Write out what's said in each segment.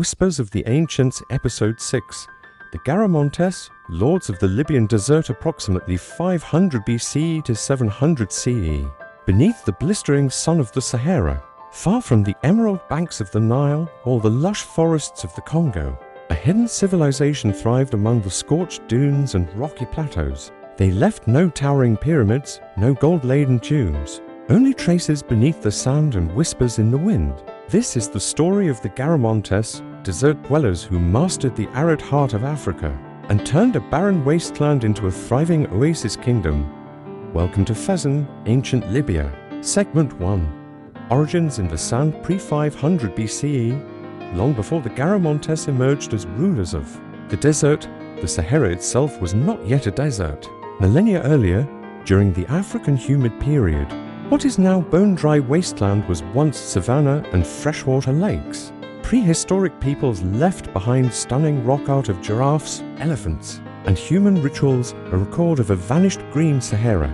Whispers of the Ancients, Episode 6. The Garamantes, lords of the Libyan desert approximately 500 BC to 700 CE. Beneath the blistering sun of the Sahara, far from the emerald banks of the Nile or the lush forests of the Congo, a hidden civilization thrived among the scorched dunes and rocky plateaus. They left no towering pyramids, no gold-laden tombs, only traces beneath the sand and whispers in the wind. This is the story of the Garamantes, desert dwellers who mastered the arid heart of Africa and turned a barren wasteland into a thriving oasis kingdom. Welcome to Fezzan, Ancient Libya. Segment 1. Origins in the sand pre-500 BCE. Long before the Garamantes emerged as rulers of the desert, the Sahara itself was not yet a desert. Millennia earlier, during the African humid period, what is now bone-dry wasteland was once savanna and freshwater lakes. Prehistoric peoples left behind stunning rock art of giraffes, elephants, and human rituals, a record of a vanished green Sahara.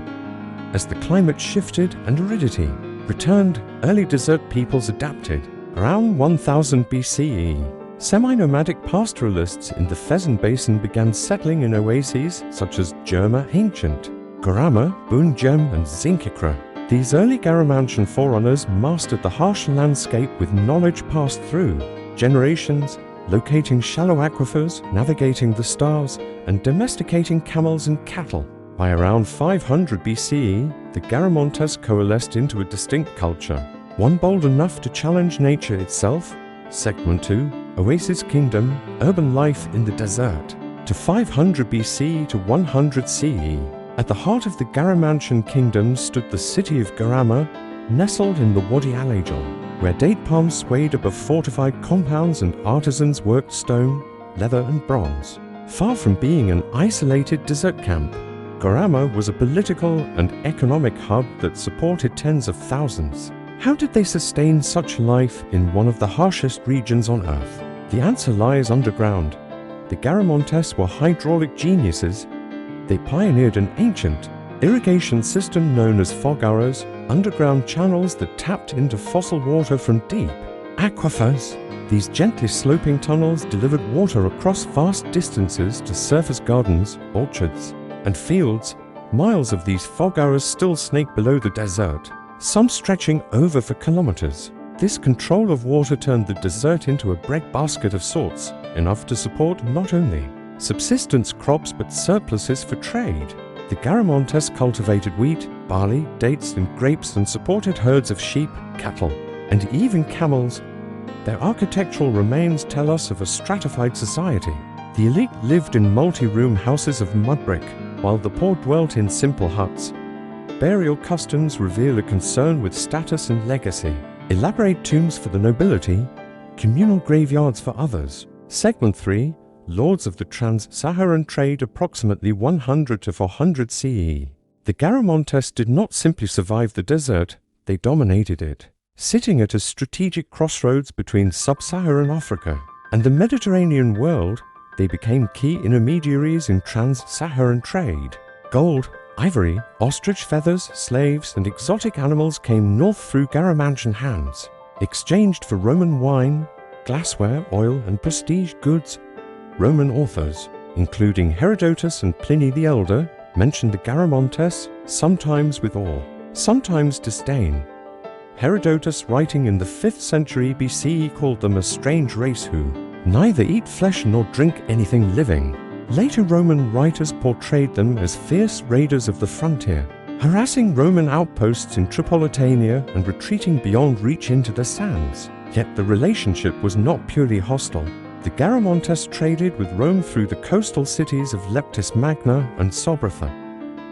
As the climate shifted and aridity returned, early desert peoples adapted. Around 1000 BCE, semi-nomadic pastoralists in the Fezzan Basin began settling in oases such as Germa Ancient, Garama, Bunjem, and Zinkikra. These early Garamantian forerunners mastered the harsh landscape with knowledge passed through generations, locating shallow aquifers, navigating the stars, and domesticating camels and cattle. By around 500 BCE, the Garamantes coalesced into a distinct culture, one bold enough to challenge nature itself. Segment 2, Oasis Kingdom, Urban Life in the Desert. To 500 BC to 100 CE, at the heart of the Garamantian kingdom stood the city of Garama, nestled in the Wadi al-Ajal, where date palms swayed above fortified compounds and artisans worked stone, leather and bronze. Far from being an isolated desert camp, Garama was a political and economic hub that supported tens of thousands. How did they sustain such life in one of the harshest regions on Earth? The answer lies underground. The Garamantes were hydraulic geniuses. They pioneered an ancient irrigation system known as Foggaras, underground channels that tapped into fossil water from deep aquifers. These gently sloping tunnels delivered water across vast distances to surface gardens, orchards, and fields. Miles of these Foggaras still snake below the desert, some stretching over for kilometers. This control of water turned the desert into a breadbasket of sorts, enough to support not only subsistence crops but surpluses for trade. The Garamantes cultivated wheat, barley, dates and grapes and supported herds of sheep, cattle, and even camels. Their architectural remains tell us of a stratified society. The elite lived in multi-room houses of mud brick, while the poor dwelt in simple huts. Burial customs reveal a concern with status and legacy. Elaborate tombs for the nobility, communal graveyards for others. Segment 3. Lords of the trans-Saharan trade approximately 100 to 400 CE. The Garamantes did not simply survive the desert, they dominated it. Sitting at a strategic crossroads between sub-Saharan Africa and the Mediterranean world, they became key intermediaries in trans-Saharan trade. Gold, ivory, ostrich feathers, slaves, and exotic animals came north through Garamantian hands, exchanged for Roman wine, glassware, oil, and prestige goods. Roman authors, including Herodotus and Pliny the Elder, mentioned the Garamantes, sometimes with awe, sometimes disdain. Herodotus, writing in the 5th century BCE, called them a strange race who neither eat flesh nor drink anything living. Later Roman writers portrayed them as fierce raiders of the frontier, harassing Roman outposts in Tripolitania and retreating beyond reach into the sands. Yet the relationship was not purely hostile. The Garamantes traded with Rome through the coastal cities of Leptis Magna and Sobratha.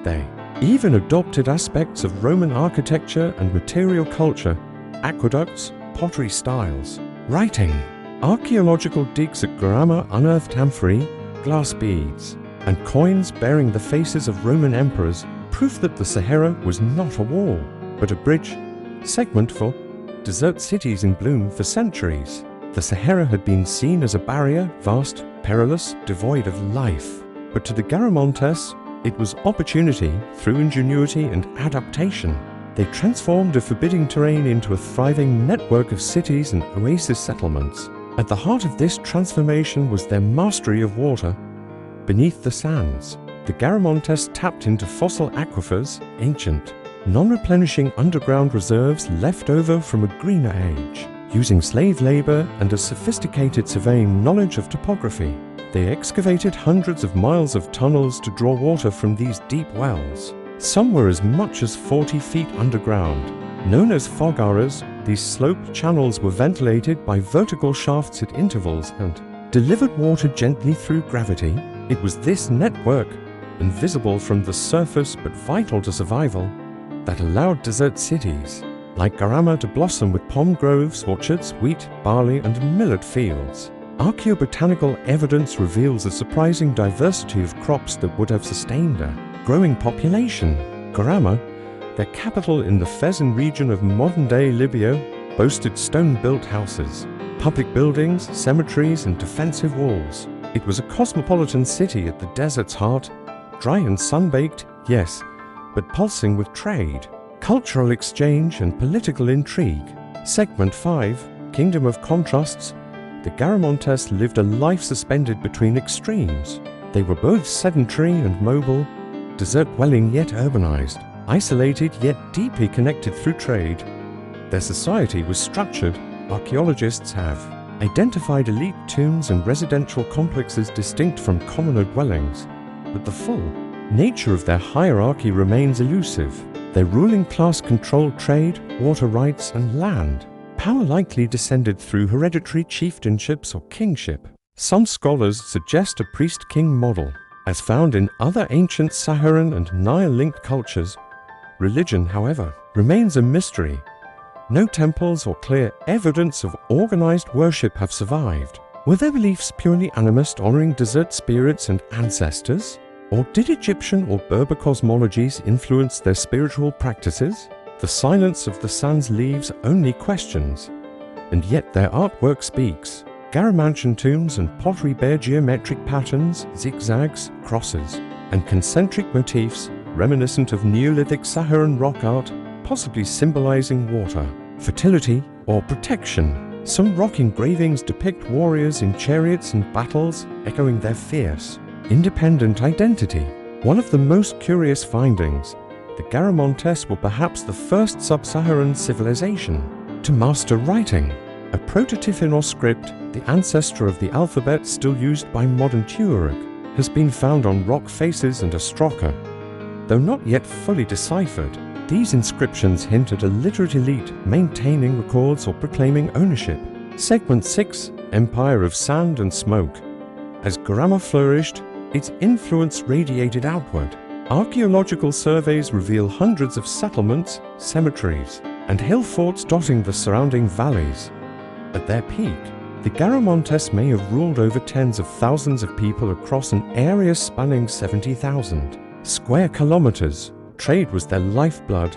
They even adopted aspects of Roman architecture and material culture, aqueducts, pottery styles, writing. Archaeological digs at Garama unearthed amphorae, glass beads, and coins bearing the faces of Roman emperors, proof that the Sahara was not a wall, but a bridge, segment for desert cities in bloom for centuries. The Sahara had been seen as a barrier, vast, perilous, devoid of life. But to the Garamantes, it was opportunity through ingenuity and adaptation. They transformed a forbidding terrain into a thriving network of cities and oasis settlements. At the heart of this transformation was their mastery of water beneath the sands. The Garamantes tapped into fossil aquifers, ancient, non-replenishing underground reserves left over from a greener age. Using slave labor and a sophisticated surveying knowledge of topography, they excavated hundreds of miles of tunnels to draw water from these deep wells. Some were as much as 40 feet underground. Known as Foggaras, these sloped channels were ventilated by vertical shafts at intervals and delivered water gently through gravity. It was this network, invisible from the surface but vital to survival, that allowed desert cities like Garama to blossom with palm groves, orchards, wheat, barley, and millet fields. Archaeobotanical evidence reveals a surprising diversity of crops that would have sustained a growing population. Garama, their capital in the Fezzan region of modern-day Libya, boasted stone-built houses, public buildings, cemeteries, and defensive walls. It was a cosmopolitan city at the desert's heart, dry and sun-baked, yes, but pulsing with trade, cultural exchange, and political intrigue. Segment 5, Kingdom of Contrasts. The Garamantes lived a life suspended between extremes. They were both sedentary and mobile, desert-dwelling yet urbanized, isolated yet deeply connected through trade. Their society was structured. Archaeologists have identified elite tombs and residential complexes distinct from commoner dwellings, but the full nature of their hierarchy remains elusive. Their ruling class controlled trade, water rights, and land. Power likely descended through hereditary chieftainships or kingship. Some scholars suggest a priest-king model, as found in other ancient Saharan and Nile-linked cultures. Religion, however, remains a mystery. No temples or clear evidence of organized worship have survived. Were their beliefs purely animist, honoring desert spirits and ancestors? Or did Egyptian or Berber cosmologies influence their spiritual practices? The silence of the sands leaves only questions, and yet their artwork speaks. Garamantian tombs and pottery bear geometric patterns, zigzags, crosses, and concentric motifs reminiscent of Neolithic Saharan rock art, possibly symbolizing water, fertility, or protection. Some rock engravings depict warriors in chariots and battles, echoing their fierce, independent identity. One of the most curious findings, the Garamantes were perhaps the first sub-Saharan civilization to master writing. A prototyphin or script, the ancestor of the alphabet still used by modern Tuareg, has been found on rock faces and a stroker. Though not yet fully deciphered, these inscriptions hint at a literate elite maintaining records or proclaiming ownership. Segment 6, Empire of Sand and Smoke. As Garama flourished, its influence radiated outward. Archaeological surveys reveal hundreds of settlements, cemeteries, and hill forts dotting the surrounding valleys. At their peak, the Garamantes may have ruled over tens of thousands of people across an area spanning 70,000 square kilometers. Trade was their lifeblood.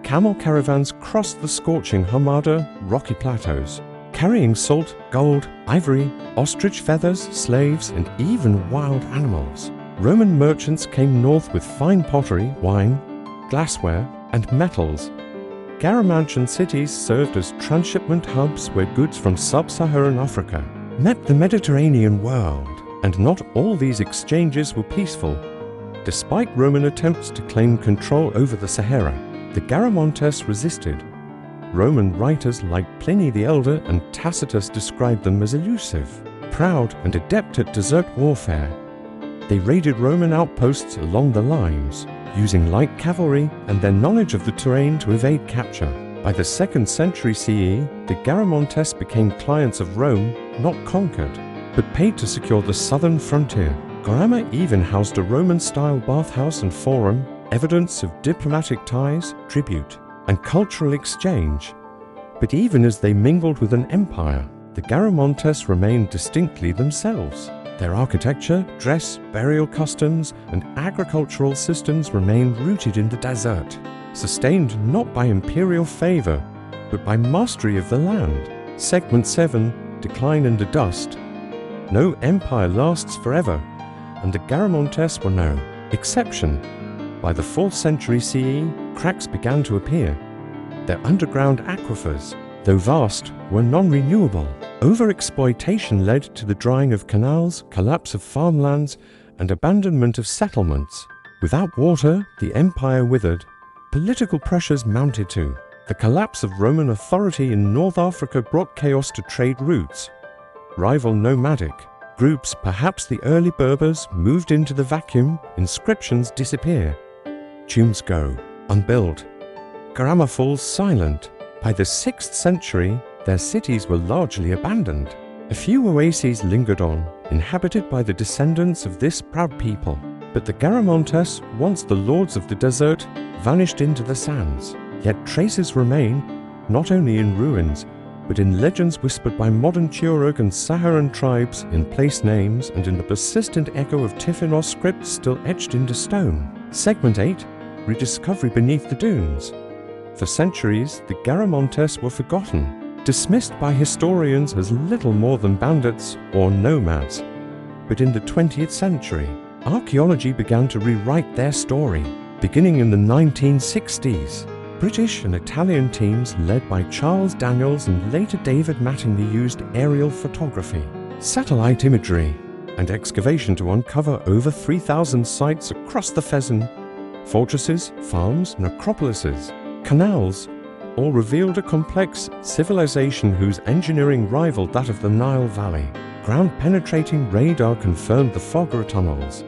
Camel caravans crossed the scorching Hamada rocky plateaus, carrying salt, gold, ivory, ostrich feathers, slaves, and even wild animals. Roman merchants came north with fine pottery, wine, glassware, and metals. Garamantian cities served as transshipment hubs where goods from sub-Saharan Africa met the Mediterranean world, and not all these exchanges were peaceful. Despite Roman attempts to claim control over the Sahara, the Garamantes resisted. Roman writers like Pliny the Elder and Tacitus described them as elusive, proud, and adept at desert warfare. They raided Roman outposts along the limes, using light cavalry and their knowledge of the terrain to evade capture. By the 2nd century CE, the Garamantes became clients of Rome, not conquered, but paid to secure the southern frontier. Garama even housed a Roman-style bathhouse and forum, evidence of diplomatic ties, tribute, and cultural exchange. But even as they mingled with an empire, the Garamantes remained distinctly themselves. Their architecture, dress, burial customs, and agricultural systems remained rooted in the desert, sustained not by imperial favor, but by mastery of the land. Segment 7, Decline and the Dust. No empire lasts forever, and the Garamantes were no exception. By the 4th century CE, cracks began to appear. Their underground aquifers, though vast, were non-renewable. Overexploitation led to the drying of canals, collapse of farmlands, and abandonment of settlements. Without water, the empire withered. Political pressures mounted too. The collapse of Roman authority in North Africa brought chaos to trade routes. Rival nomadic groups, perhaps the early Berbers, moved into the vacuum. Inscriptions disappear. Tombs go unbuilt. Garama falls silent. By the 6th century, their cities were largely abandoned. A few oases lingered on, inhabited by the descendants of this proud people. But the Garamantes, once the lords of the desert, vanished into the sands. Yet traces remain, not only in ruins, but in legends whispered by modern Tuareg and Saharan tribes, in place names, and in the persistent echo of Tifinagh scripts still etched into stone. Segment 8, Rediscovery beneath the dunes. For centuries, the Garamantes were forgotten, dismissed by historians as little more than bandits or nomads. But in the 20th century, archaeology began to rewrite their story. Beginning in the 1960s, British and Italian teams led by Charles Daniels and later David Mattingly used aerial photography, satellite imagery, and excavation to uncover over 3,000 sites across the Fezzan. Fortresses, farms, necropolises, canals, all revealed a complex civilization whose engineering rivaled that of the Nile Valley. Ground-penetrating radar confirmed the Foggara tunnels.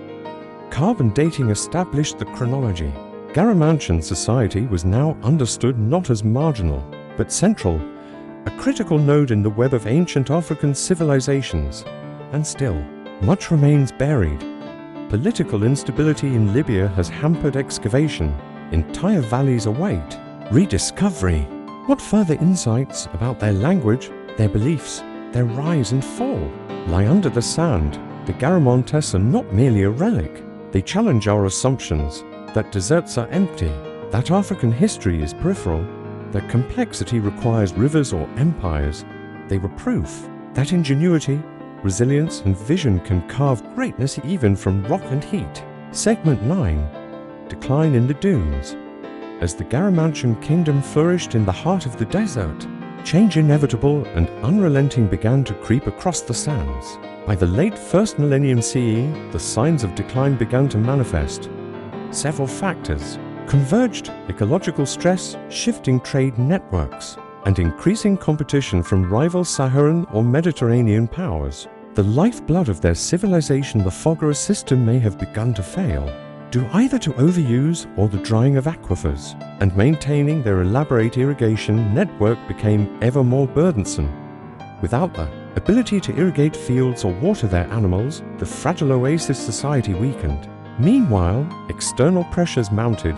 Carbon dating established the chronology. Garamantian society was now understood not as marginal, but central, a critical node in the web of ancient African civilizations. And still, much remains buried. Political instability in Libya has hampered excavation. Entire valleys await rediscovery. What further insights about their language, their beliefs, their rise and fall lie under the sand? The Garamantes are not merely a relic. They challenge our assumptions that deserts are empty, that African history is peripheral, that complexity requires rivers or empires. They were proof that ingenuity, resilience, and vision can carve greatness even from rock and heat. Segment 9, Decline in the Dunes. As the Garamantian kingdom flourished in the heart of the desert, change inevitable and unrelenting began to creep across the sands. By the late 1st millennium CE, the signs of decline began to manifest. Several factors converged: ecological stress, shifting trade networks, and increasing competition from rival Saharan or Mediterranean powers. The lifeblood of their civilization, the Foggara system, may have begun to fail, due either to overuse or the drying of aquifers, and maintaining their elaborate irrigation network became ever more burdensome. Without the ability to irrigate fields or water their animals, the fragile oasis society weakened. Meanwhile, external pressures mounted.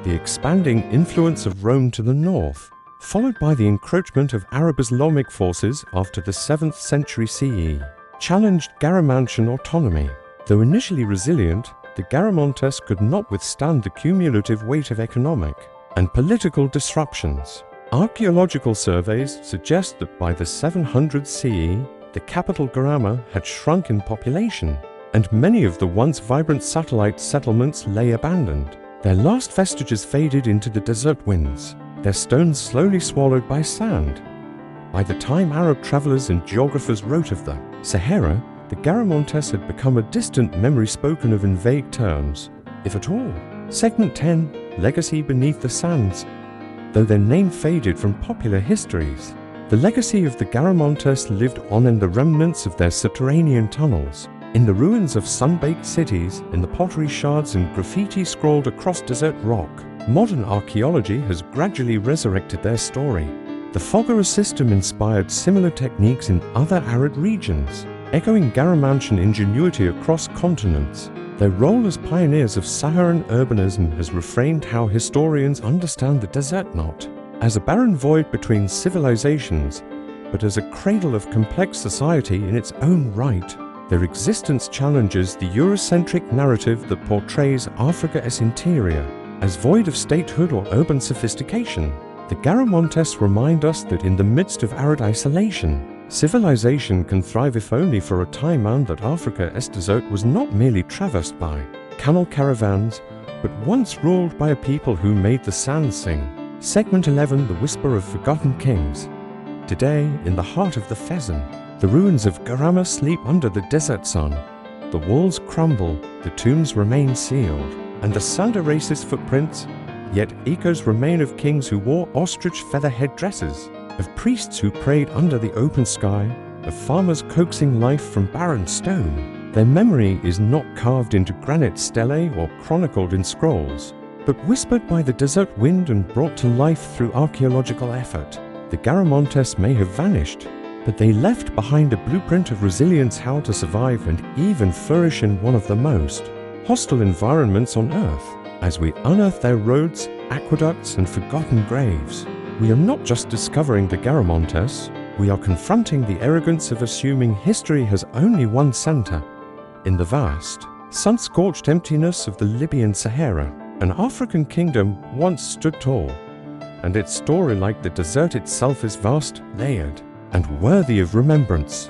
The expanding influence of Rome to the north, followed by the encroachment of Arab Islamic forces after the 7th century CE, challenged Garamantian autonomy. Though initially resilient, the Garamantes could not withstand the cumulative weight of economic and political disruptions. Archaeological surveys suggest that by the 700 CE, the capital Garama had shrunk in population, and many of the once vibrant satellite settlements lay abandoned. Their last vestiges faded into the desert winds, their stones slowly swallowed by sand. By the time Arab travelers and geographers wrote of the Sahara, the Garamantes had become a distant memory spoken of in vague terms, if at all. Segment 10, Legacy beneath the sands. Though their name faded from popular histories, the legacy of the Garamantes lived on in the remnants of their subterranean tunnels, in the ruins of sun-baked cities, in the pottery shards and graffiti scrawled across desert rock. Modern archaeology has gradually resurrected their story. The Foggara system inspired similar techniques in other arid regions, echoing Garamantian ingenuity across continents. Their role as pioneers of Saharan urbanism has reframed how historians understand the desert, not as a barren void between civilizations, but as a cradle of complex society in its own right. Their existence challenges the Eurocentric narrative that portrays Africa as interior, as void of statehood or urban sophistication. The Garamantes remind us that in the midst of arid isolation, civilization can thrive if only for a time, and that Africa as desert was not merely traversed by camel caravans, but once ruled by a people who made the sands sing. Segment 11, The Whisper of Forgotten Kings. Today, in the heart of the Fezzan, the ruins of Garama sleep under the desert sun. The walls crumble, the tombs remain sealed, and the sand erases footprints, yet echoes remain of kings who wore ostrich feather headdresses, of priests who prayed under the open sky, of farmers coaxing life from barren stone. Their memory is not carved into granite stelae or chronicled in scrolls, but whispered by the desert wind and brought to life through archaeological effort. The Garamantes may have vanished, but they left behind a blueprint of resilience, how to survive and even flourish in one of the most hostile environments on Earth. As we unearth their roads, aqueducts, and forgotten graves, we are not just discovering the Garamantes, we are confronting the arrogance of assuming history has only one center. In the vast, sun-scorched emptiness of the Libyan Sahara, an African kingdom once stood tall, and its story, like the desert itself, is vast, layered, and worthy of remembrance.